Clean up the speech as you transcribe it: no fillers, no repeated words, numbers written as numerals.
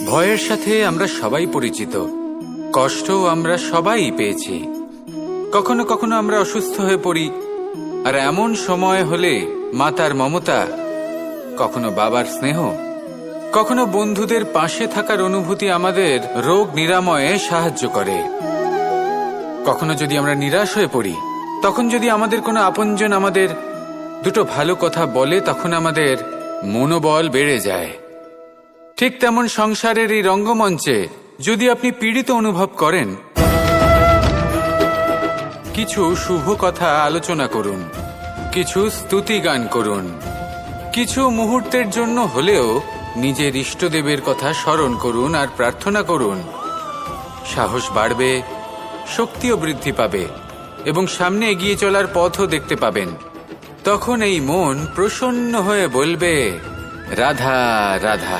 ভয়ের সাথে আমরা সবাই পরিচিত, কষ্টও আমরা সবাই পেয়েছি। কখনো কখনো আমরা অসুস্থ হয়ে পড়ি, আর এমন সময় হলে মাতার মমতা, কখনো বাবার স্নেহ, কখনো বন্ধুদের পাশে থাকার অনুভূতি আমাদের রোগ নিরাময়ে সাহায্য করে। কখনো যদি আমরা নিরাশ হয়ে পড়ি, তখন যদি আমাদের কোনো আপনজন আমাদের দুটো ভালো কথা বলে, তখন আমাদের মনোবল বেড়ে যায়। ঠিক তেমন সংসারের এই রঙ্গমঞ্চে যদি আপনি পীড়িত অনুভব করেন, কিছু শুভ কথা আলোচনা করুন, কিছু স্তুতি গান করুন, কিছু মুহূর্তের জন্য হলেও নিজের ইষ্টদেবের কথা স্মরণ করুন আর প্রার্থনা করুন। সাহস বাড়বে, শক্তিও বৃদ্ধি পাবে এবং সামনে এগিয়ে চলার পথও দেখতে পাবেন। তখন এই মন প্রসন্ন হয়ে বলবে, রাধা রাধা।